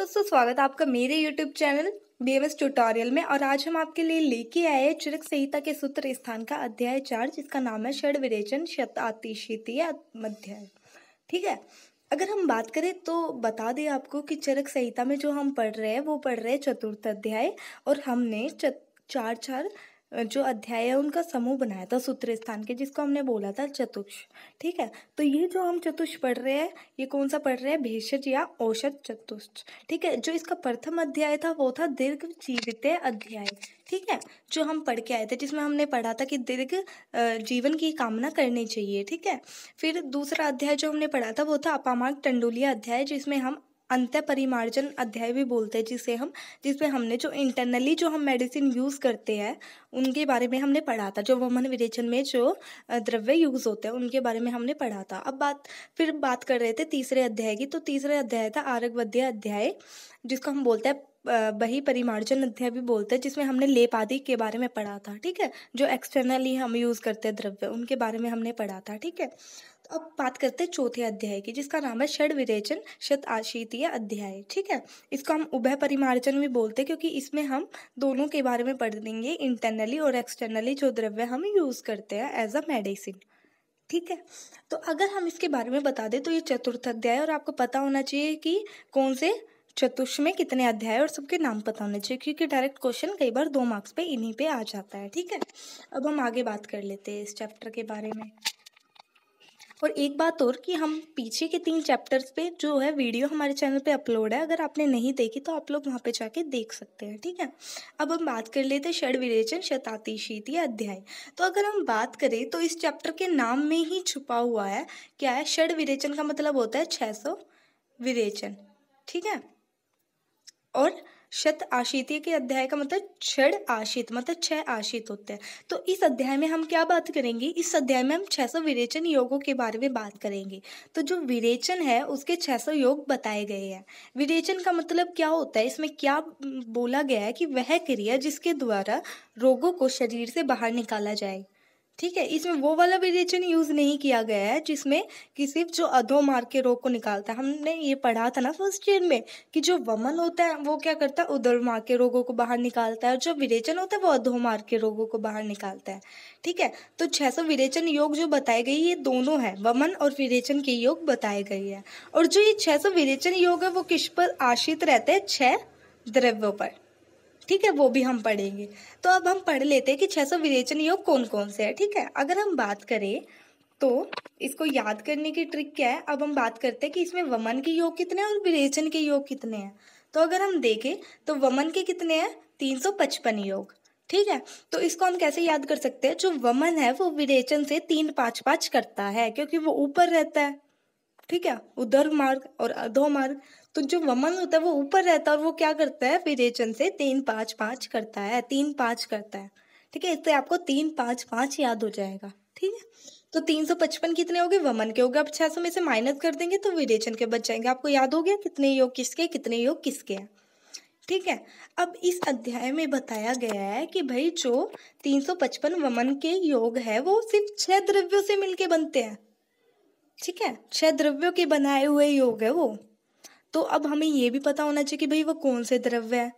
दोस्तों, स्वागत है आपका मेरे YouTube चैनल BMS ट्यूटोरियल में। और आज हम आपके लिए लेके आए हैं चरक संहिता के सूत्र स्थान का अध्याय 4, जिसका नाम है षड विरेचन शतातिशीतीय मध्याय। ठीक है, अगर हम बात करें तो बता दें आपको कि चरक संहिता में जो हम पढ़ रहे हैं वो पढ़ रहे हैं चतुर्थ अध्याय, और हमने चार जो अध्याय है उनका समूह बनाया था सूत्र स्थान के, जिसको हमने बोला था चतुष। ठीक है, तो ये जो हम चतुष पढ़ रहे हैं ये कौन सा पढ़ रहे हैं? भेषज या औषध चतुष। ठीक है, जो इसका प्रथम अध्याय था वो था दीर्घ जीविते अध्याय। ठीक है, जो हम पढ़ के आए थे, जिसमें हमने पढ़ा था कि दीर्घ जीवन की कामना करनी चाहिए। ठीक है, फिर दूसरा अध्याय जो हमने पढ़ा था वो था अपामार्ग टंडुलीय अध्याय, जिसमें हम अंत्य परिमार्जन अध्याय भी बोलते हैं, जिसमें हमने जो इंटरनली जो हम मेडिसिन यूज़ करते हैं उनके बारे में हमने पढ़ा था। जो वमन विरेचन में जो द्रव्य यूज़ होते हैं उनके बारे में हमने पढ़ा था। अब फिर बात कर रहे थे तीसरे अध्याय की। तो तीसरे अध्याय था आर्गवध्य अध्याय, जिसको हम बोलते हैं बही परिमार्जन अध्याय भी बोलते हैं, जिसमें हमने लेप आदि के बारे में पढ़ा था। ठीक है, जो एक्सटर्नली हम यूज़ करते हैं द्रव्य उनके बारे में हमने पढ़ा था। ठीक है, तो अब बात करते हैं चौथे अध्याय की, जिसका नाम है षड विरेचन शताशीतीय अध्याय। ठीक है, इसको हम उभय परिमार्जन भी बोलते हैं, क्योंकि इसमें हम दोनों के बारे में पढ़ लेंगे, इंटरनली और एक्सटर्नली जो द्रव्य हम यूज़ करते हैं एज अ मेडिसिन। ठीक है, तो अगर हम इसके बारे में बता दें तो ये चतुर्थ अध्याय, और आपको पता होना चाहिए कि कौन से चतुष में कितने अध्याय और सबके नाम पता होने चाहिए, क्योंकि डायरेक्ट क्वेश्चन कई बार 2 मार्क्स पे इन्हीं पे आ जाता है। ठीक है, अब हम आगे बात कर लेते हैं इस चैप्टर के बारे में। और एक बात और कि हम पीछे के 3 चैप्टर्स पे जो है वीडियो हमारे चैनल पे अपलोड है, अगर आपने नहीं देखी तो आप लोग वहाँ पे जाके देख सकते हैं। ठीक है, अब हम बात कर लेते हैं षड विरेचन शतातिशीतीय अध्याय। तो अगर हम बात करें तो इस चैप्टर के नाम में ही छुपा हुआ है क्या है? षड विरेचन का मतलब होता है 600 विरेचन। ठीक है, और शत आशीतीय के अध्याय का मतलब षड आशीत, मतलब 6 आशीत होते हैं। तो इस अध्याय में हम क्या बात करेंगे? इस अध्याय में हम 600 विरेचन योगों के बारे में बात करेंगे। तो जो विरेचन है उसके 600 योग बताए गए हैं। विरेचन का मतलब क्या होता है? इसमें क्या बोला गया है कि वह क्रिया जिसके द्वारा रोगों को शरीर से बाहर निकाला जाए। ठीक है, इसमें वो वाला विरेचन यूज नहीं किया गया है जिसमें कि सिर्फ जो अधोमार्ग के रोग को निकालता है। हमने ये पढ़ा था ना फर्स्ट ईयर में कि जो वमन होता है वो क्या करता है? उदरमार्ग के रोगों को बाहर निकालता है, और जो विरेचन होता है वो अधोमार्ग के रोगों को बाहर निकालता है। ठीक है, तो 600 विरेचन योग जो बताए गए ये दोनों है, वमन और विरेचन के योग बताए गए हैं। और जो ये 600 विरेचन योग है वो किस पर आश्रित रहते हैं? 6 द्रव्यों पर। ठीक है, वो भी हम पढ़ेंगे। तो अब हम पढ़ लेते हैं कि 600 विरेचन योग कौन कौन से हैं। ठीक है, अगर हम बात करें तो इसको याद करने की ट्रिक क्या है? अब हम बात करते हैं कि इसमें वमन के योग कितने हैं और विरेचन के योग कितने हैं। तो अगर हम देखें तो वमन के कितने हैं? 355 योग। ठीक है, तो इसको हम कैसे याद कर सकते हैं? जो वमन है वो विरेचन से 3-5-5 करता है, क्योंकि वो ऊपर रहता है। ठीक है, उदर मार्ग और अधो मार्ग। तो जो वमन होता है वो ऊपर रहता है और वो क्या करता है? विरेचन से 3-5-5 करता है, 3-5 करता है। ठीक है, इससे आपको 3-5-5 याद हो जाएगा। ठीक है, तो 355 कितने हो गए? वमन के हो गए। अब 600 में से माइनस कर देंगे तो विरेचन के बच जाएंगे। आपको याद हो गया कितने योग किसके, कितने योग किसके हैं। ठीक है, अब इस अध्याय में बताया गया है कि भाई जो 355 वमन के योग है वो सिर्फ 6 द्रव्यों से मिलके बनते हैं। ठीक है, 6 द्रव्यों के बनाए हुए योग है वो। तो अब हमें ये भी पता होना चाहिए कि भाई वो कौन से द्रव्य है।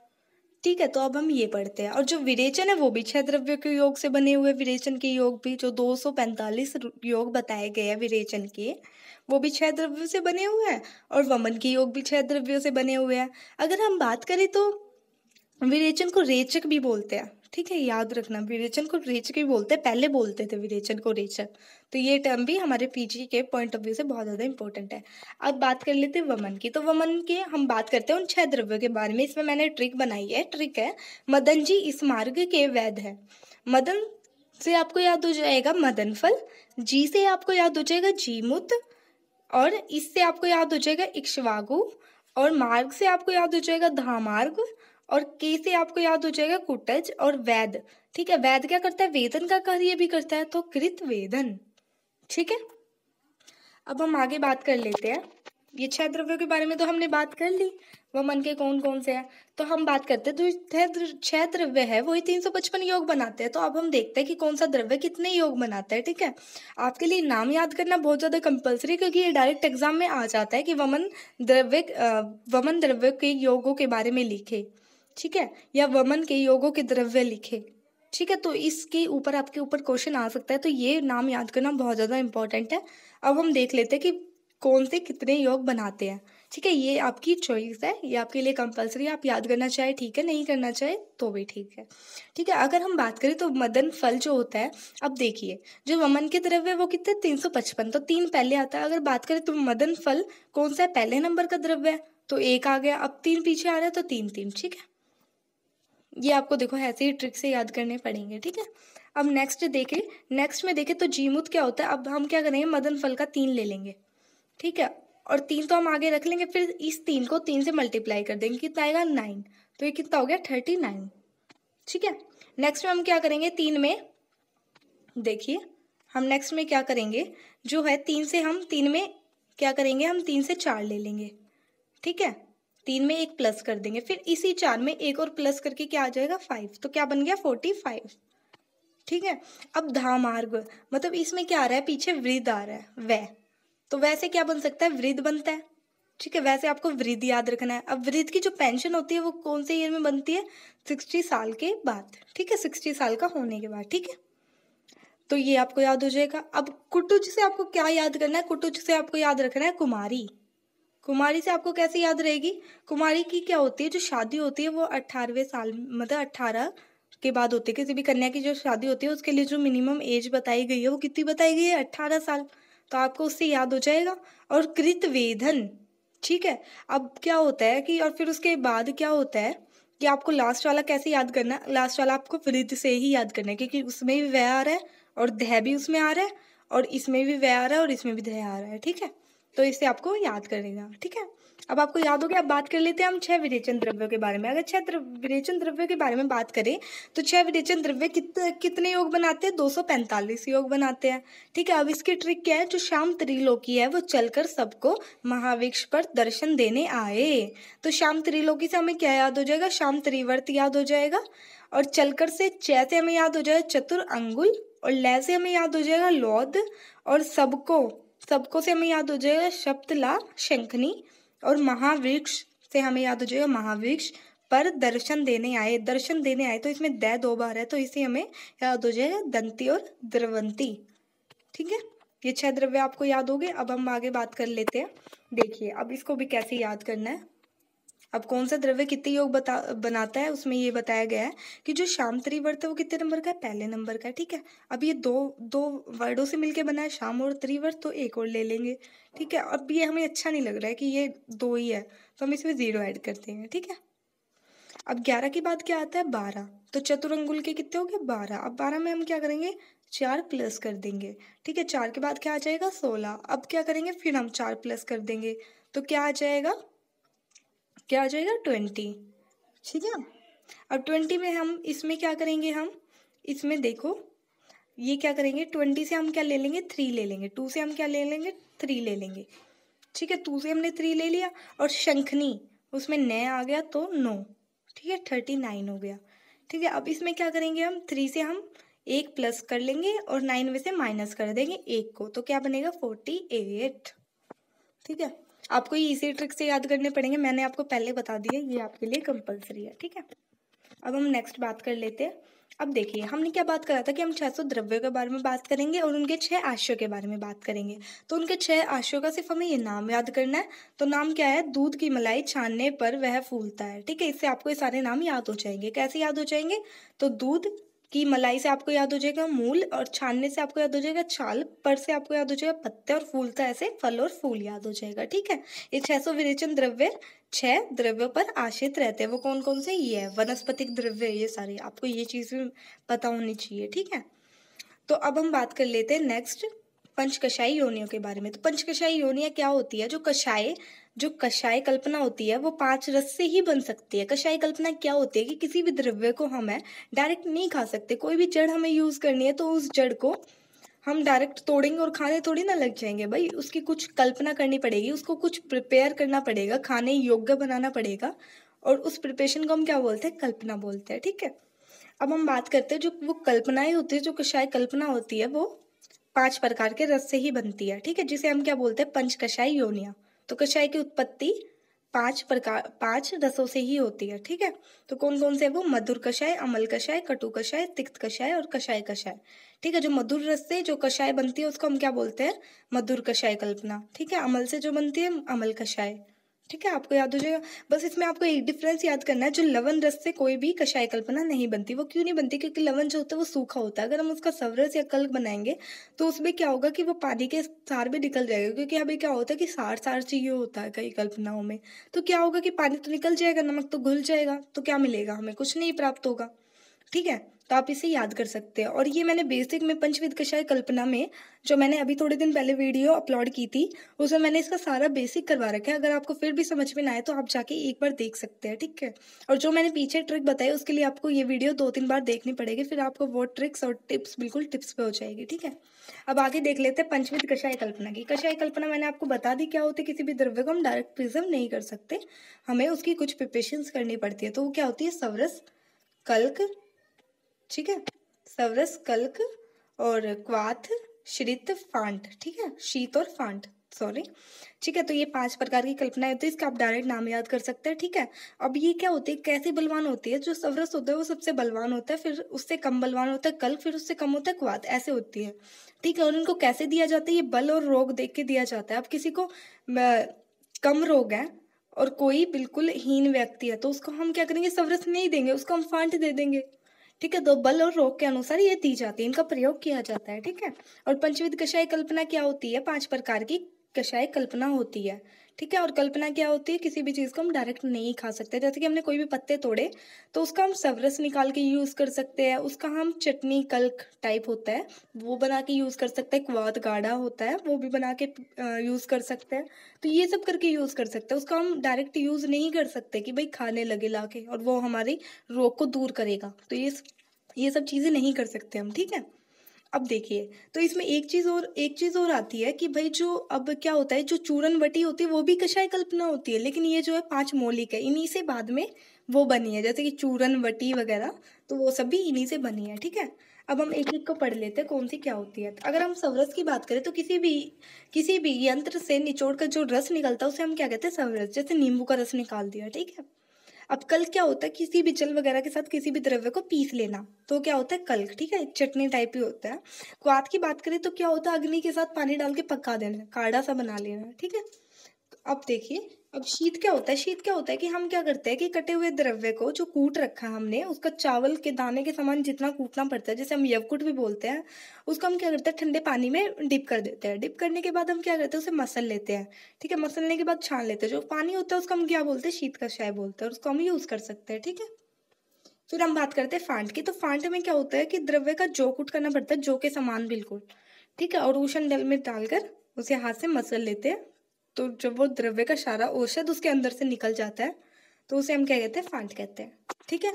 ठीक है, तो अब हम ये पढ़ते हैं। और जो विरेचन है वो भी 6 द्रव्यों के योग से बने हुए। विरेचन के योग भी जो 245 योग बताए गए हैं विरेचन के, वो भी 6 द्रव्यों से बने हुए हैं, और वमन के योग भी 6 द्रव्यों से बने हुए हैं। अगर हम बात करें तो विरेचन को रेचक भी बोलते हैं। ठीक है, याद रखना, विरेचन को रेचक भी बोलते हैं, पहले बोलते थे विरेचन को रेचक। तो ये टर्म भी हमारे पीजी के पॉइंट ऑफ व्यू से बहुत ज़्यादा इंपॉर्टेंट है। अब बात कर लेते हैं वमन की। तो वमन के हम बात करते हैं उन 6 द्रव्यों के बारे में। इसमें मैंने ट्रिक बनाई है। ट्रिक है, मदन जी इस मार्ग के वैद है। मदन से आपको याद हो जाएगा मदन फल, जी से आपको याद हो जाएगा जीमूत, और इससे आपको याद हो जाएगा इक्ष्वाकु, और मार्ग से आपको याद हो जाएगा धामार्ग, और के से आपको याद हो जाएगा कुटज, और वैद। ठीक है, वैद क्या करता है? वेदन का कार्य भी करता है, तो कृत वेदन। ठीक है, अब हम आगे बात कर लेते हैं। ये 6 द्रव्यों के बारे में तो हमने बात कर ली। वमन के कौन कौन से हैं, तो हम बात करते हैं तो 6 द्रव्य है वही 355 योग बनाते हैं। तो अब हम देखते हैं कि कौन सा द्रव्य कितने योग बनाता है। ठीक है, आपके लिए नाम याद करना बहुत ज़्यादा कंपलसरी, क्योंकि ये डायरेक्ट एग्जाम में आ जाता है कि वमन द्रव्य के योगों के बारे में लिखे, ठीक है, या वमन के योगों के द्रव्य लिखे। ठीक है, तो इसके ऊपर आपके ऊपर क्वेश्चन आ सकता है, तो ये नाम याद करना बहुत ज़्यादा इंपॉर्टेंट है। अब हम देख लेते हैं कि कौन से कितने योग बनाते हैं। ठीक है, ये आपकी चॉइस है, ये आपके लिए कंपलसरी है, आप याद करना चाहे ठीक है, नहीं करना चाहे तो भी ठीक है। ठीक है, अगर हम बात करें तो मदन फल जो होता है, अब देखिए जो वमन के द्रव्य है वो कितने 355, तो 3 पहले आता है। अगर बात करें तो मदन फल कौन सा है, पहले नंबर का द्रव्य है, तो 1 आ गया। अब 3 पीछे आ रहा है तो 3 3। ठीक है, ये आपको देखो ऐसे ही ट्रिक से याद करने पड़ेंगे। ठीक है, अब नेक्स्ट में देखें तो जीमूत क्या होता है। अब हम क्या करेंगे, मदन फल का 3 ले लेंगे। ठीक है, और 3 तो हम आगे रख लेंगे, फिर इस 3 को 3 से मल्टीप्लाई कर देंगे, कितना आएगा 9। तो ये कितना हो गया 39। ठीक है, नेक्स्ट में हम क्या करेंगे, 3 में देखिए हम नेक्स्ट में क्या करेंगे, जो है 3 से हम 3 में क्या करेंगे, हम 3 से 4 ले लेंगे। ठीक है, 3 में 1 प्लस कर देंगे, फिर इसी 4 में एक और प्लस करके क्या आ जाएगा 5, तो क्या बन गया 45। ठीक है, अब धामार्ग मतलब इसमें क्या आ रहा है, पीछे वृद्ध आ रहा है, वह, तो वैसे क्या बन सकता है, वृद्ध बनता है। ठीक है, वैसे आपको वृद्ध याद रखना है। अब वृद्ध की जो पेंशन होती है वो कौन से ईयर में बनती है, 60 साल के बाद। ठीक है, 60 साल का होने के बाद। ठीक है, तो ये आपको याद हो जाएगा। अब कुटुज से आपको क्या याद करना है, कुटुज से आपको याद रखना है कुमारी। कुमारी से आपको कैसे याद रहेगी, कुमारी की क्या होती है, जो शादी होती है वो 18वें साल मतलब 18 के बाद होती है। किसी भी कन्या की जो शादी होती है उसके लिए जो मिनिमम एज बताई गई है वो कितनी बताई गई है, 18 साल। तो आपको उससे याद हो जाएगा। और कृतवेधन, ठीक है, अब क्या होता है कि और फिर उसके बाद क्या होता है कि आपको लास्ट वाला कैसे याद करना है, लास्ट वाला आपको वृद्ध से ही याद करना है, क्योंकि उसमें भी वह आ रहा है और दह भी उसमें आ रहा है, और इसमें भी वह आ रहा है और इसमें भी दह आ रहा है। ठीक है, तो इसे आपको याद करेगा। ठीक है, अब आपको याद हो गया। अब बात कर लेते हैं हम 6 विरेचन द्रव्यों के बारे में। अगर 6 विरेचन द्रव्यों के बारे में बात करें तो 6 विरेचन द्रव्य कितने योग बनाते हैं, 245 योग बनाते हैं। ठीक है, अब इसकी ट्रिक क्या है, जो श्याम त्रिलोकी है वो चलकर सबको महावृक्ष पर दर्शन देने आए। तो श्याम त्रिलोकी से हमें क्या याद हो जाएगा, श्याम त्रिवर्त याद हो जाएगा। और चलकर से च से हमें याद हो जाएगा चतुर अंगुल, और ल से हमें याद हो जाएगा लौद, और सबको से हमें याद हो जाएगा शब्दला शंखनी, और महावृक्ष से हमें याद हो जाएगा महावृक्ष पर दर्शन देने आए। दर्शन देने आए तो इसमें द 2 बार है, तो इसे हमें याद हो जाएगा दंती और द्रवंती। ठीक है, ये 6 द्रव्य आपको याद हो गए। अब हम आगे बात कर लेते हैं। देखिए अब इसको भी कैसे याद करना है। अब कौन सा द्रव्य कितने योग बनाता है, उसमें ये बताया गया है कि जो श्याम त्रिवर्त है वो कितने नंबर का है, पहले नंबर का है। ठीक है, अब ये दो वर्डों से मिलके बना है श्याम और त्रिवर्त, तो एक और ले लेंगे। ठीक है, अब ये हमें अच्छा नहीं लग रहा है कि ये 2 ही है, तो हम इसमें 0 ऐड करते हैं। ठीक है, अब 11 के बाद क्या आता है 12, तो चतुरंगुल के कितने हो गए 12। अब 12 में हम क्या करेंगे, 4 प्लस कर देंगे। ठीक है, 4 के बाद क्या आ जाएगा 16। अब क्या करेंगे, फिर हम 4 प्लस कर देंगे, तो क्या आ जाएगा 20। ठीक है, अब 20 में हम इसमें क्या करेंगे, हम इसमें देखो ये क्या करेंगे, 20 से हम क्या ले लेंगे 3 ले लेंगे, 2 से हम क्या ले लेंगे 3 ले लेंगे। ठीक है, 2 से हमने 3 ले लिया, और शंखनी उसमें न आ गया तो 9। ठीक है, 39 हो गया। ठीक है, अब इसमें क्या करेंगे, हम 3 से हम 1 प्लस कर लेंगे और 9 में से माइनस कर देंगे 1 को, तो क्या बनेगा 48। ठीक है, आपको ये इसी ट्रिक से याद करने पड़ेंगे, मैंने आपको पहले बता दिया, ये आपके लिए कंपलसरी है। ठीक है, अब हम नेक्स्ट बात कर लेते हैं। अब देखिए हमने क्या बात करा था कि हम 600 द्रव्यों के बारे में बात करेंगे और उनके 6 आश्रयों के बारे में बात करेंगे। तो उनके 6 आश्रयों का सिर्फ हमें ये नाम याद करना है। तो नाम क्या है, दूध की मलाई छानने पर वह फूलता है। ठीक है, इससे आपको ये सारे नाम याद हो जाएंगे। कैसे याद हो जाएंगे, तो दूध की मलाई से आपको याद हो जाएगा मूल, और छानने से आपको याद हो जाएगा छाल, पर से आपको याद हो जाएगा पत्ते, और फूलता ऐसे फल और फूल याद हो जाएगा। ठीक है, ये 600 विरेचन द्रव्य 6 द्रव्यों पर आश्रित रहते हैं। वो कौन कौन से, ये है वनस्पतिक द्रव्य, ये सारे आपको ये चीज़ भी पता होनी चाहिए। ठीक है, तो अब हम बात कर लेते हैं नेक्स्ट पंचकशाई योनियों के बारे में। तो पंचकशाई योनियाँ क्या होती है, जो कषाय कल्पना होती है वो 5 रस से ही बन सकती है। कषाय कल्पना क्या होती है कि किसी भी द्रव्य को हमें डायरेक्ट नहीं खा सकते, कोई भी जड़ हमें यूज करनी है तो उस जड़ को हम डायरेक्ट तोड़ेंगे और खाने थोड़ी ना लग जाएंगे भाई, उसकी कुछ कल्पना करनी पड़ेगी, उसको कुछ प्रिपेयर करना पड़ेगा, खाने योग्य बनाना पड़ेगा, और उस प्रिपरेशन को हम क्या बोलते हैं, कल्पना बोलते हैं। ठीक है, अब हम बात करते हैं जो वो कल्पनाएं होती है, जो कषाय कल्पना होती है वो 5 प्रकार के रस से ही बनती है। ठीक है, जिसे हम क्या बोलते हैं, पंच कषाय योनियां। तो कषाय की उत्पत्ति 5 रसों से ही होती है। ठीक है, तो कौन कौन से, वो मधुर कषाय, अम्ल कषाय, कटु कषाय, तिक्त कषाय और कषाय कषाय। ठीक है, जो मधुर रस से जो कषाय बनती है उसको हम क्या बोलते हैं, मधुर कषाय कल्पना। ठीक है, अम्ल से जो बनती है अम्ल कषाय। ठीक है, आपको याद हो जाएगा। बस इसमें आपको एक डिफरेंस याद करना है, जो लवण रस से कोई भी कषाय कल्पना नहीं बनती। वो क्यों नहीं बनती, क्योंकि लवण जो होता है वो सूखा होता है। अगर हम उसका सवरस या कल्क बनाएंगे तो उसमें क्या होगा कि वो पानी के सार भी निकल जाएगा, क्योंकि अभी क्या होता है कि सार सार चाहिए होता है कई कल्पनाओं में। तो क्या होगा कि पानी तो निकल जाएगा, नमक तो घुल जाएगा, तो क्या मिलेगा हमें, कुछ नहीं प्राप्त होगा। ठीक है, तो आप इसे याद कर सकते हैं। और ये मैंने बेसिक में पंचविध कषाय कल्पना में, जो मैंने अभी थोड़े दिन पहले वीडियो अपलोड की थी, उसमें मैंने इसका सारा बेसिक करवा रखा है। अगर आपको फिर भी समझ में ना आए तो आप जाके एक बार देख सकते हैं। ठीक है, और जो मैंने पीछे ट्रिक बताई उसके लिए आपको ये वीडियो 2-3 बार देखनी पड़ेगी, फिर आपको वो ट्रिक्स और टिप्स बिल्कुल टिप्स पे हो जाएगी। ठीक है, अब आगे देख लेते हैं पंचविध कषाय कल्पना की। कषाय कल्पना मैंने आपको बता दी क्या होती है, किसी भी द्रव्य को हम डायरेक्ट प्रिजर्व नहीं कर सकते, हमें उसकी कुछ प्रिपरेशंस करनी पड़ती है। तो वो क्या होती है, सवरस, कल्क, ठीक है, सवरस, कल्क और क्वाथ, श्रित, फांट। ठीक है, शीत और फांट, सॉरी। ठीक है, तो ये 5 प्रकार की कल्पनाएं होती है, इसका आप डायरेक्ट नाम याद कर सकते हैं। ठीक है, अब ये क्या होती है, कैसे बलवान होती है, जो सवरस होता है वो सबसे बलवान होता है, फिर उससे कम बलवान होता है कल्क, फिर उससे कम होता है क्वाथ, ऐसे होती है। ठीक है, और इनको कैसे दिया जाता है, ये बल और रोग देख के दिया जाता है। अब किसी को कम रोग है और कोई बिल्कुल हीन व्यक्ति है, तो उसको हम क्या करेंगे, सवरस नहीं देंगे, उसको हम फांट दे देंगे। ठीक है, तो बल और रोग के अनुसार ये दी जाती है, इनका प्रयोग किया जाता है। ठीक है, और पंचविध कषाय कल्पना क्या होती है, 5 प्रकार की कषाय कल्पना होती है। ठीक है, और कल्पना क्या होती है, किसी भी चीज को हम डायरेक्ट नहीं खा सकते। जैसे कि हमने कोई भी पत्ते तोड़े तो उसका हम सवरस निकाल के यूज कर सकते हैं, उसका हम चटनी कल्क टाइप होता है वो बना के यूज कर सकते हैं, क्वाथ गाढ़ा होता है वो भी बना के यूज कर सकते हैं। तो ये सब करके यूज कर सकते हैं, उसका हम डायरेक्ट यूज नहीं कर सकते कि भाई खाने लगे लाके और वो हमारी रोग को दूर करेगा। तो ये सब चीजें नहीं कर सकते हम। ठीक है, अब देखिए, तो इसमें एक चीज और आती है कि भाई जो अब क्या होता है, जो चूरन बटी होती है वो भी कषाय कल्पना होती है, लेकिन ये जो है 5 मौलिक है, इन्हीं से बाद में वो बनी है, जैसे कि चूरन बटी वगैरह, तो वो सब भी इन्हीं से बनी है। ठीक है, अब हम एक एक को पढ़ लेते हैं कौन सी क्या होती है। अगर हम सवरस की बात करें तो किसी भी यंत्र से निचोड़ कर जो रस निकलता है उसे हम क्या कहते हैं, सवरस। जैसे नींबू का रस निकाल दिया। ठीक है, अब कल्क क्या होता है, किसी भी जल वगैरह के साथ किसी भी द्रव्य को पीस लेना, तो क्या होता है कल्क। ठीक है, चटनी टाइप ही होता है। क्वाथ की बात करें तो क्या होता है, अग्नि के साथ पानी डाल के पका देना, काढ़ा सा बना लेना। ठीक है, अब देखिए, अब शीत क्या होता है, शीत क्या होता है कि हम क्या करते हैं कि कटे हुए द्रव्य को जो कूट रखा है हमने, उसका चावल के दाने के समान जितना कूटना पड़ता है, जैसे हम यवकुट भी बोलते हैं, उसको हम क्या करते हैं, ठंडे पानी में डिप कर देते हैं। डिप करने के बाद हम क्या करते हैं, उसे मसल लेते हैं। ठीक है, मसलने के बाद छान लेते हैं, जो पानी होता है उसको हम क्या बोलते हैं, शीत कषाय बोलते हैं, और उसको हम यूज कर सकते हैं। ठीक है, फिर हम बात करते हैं फांट की। तो फांट में क्या होता है कि द्रव्य का जो कूट करना पड़ता है, जो के समान बिल्कुल। ठीक है, और उष्ण जल में डालकर उसे हाथ से मसल लेते हैं, तो जब वो द्रव्य का सारा औषध उसके अंदर से निकल जाता है तो उसे हम क्या कहते हैं, फांट कहते हैं। ठीक है,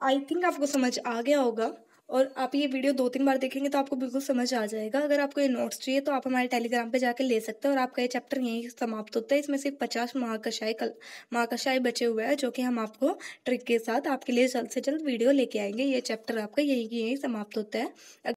आई थिंक आपको समझ आ गया होगा, और आप ये वीडियो 2-3 बार देखेंगे तो आपको बिल्कुल समझ आ जाएगा। अगर आपको ये नोट्स चाहिए तो आप हमारे टेलीग्राम पे जाकर ले सकते हैं, और आपका ये चैप्टर यहीं समाप्त होता है। इसमें सिर्फ 50 महाकषाय बचे हुए हैं, जो कि हम आपको ट्रिक के साथ आपके लिए जल्द से जल्द वीडियो लेके आएंगे। ये चैप्टर आपका यहीं की यहीं समाप्त होता है।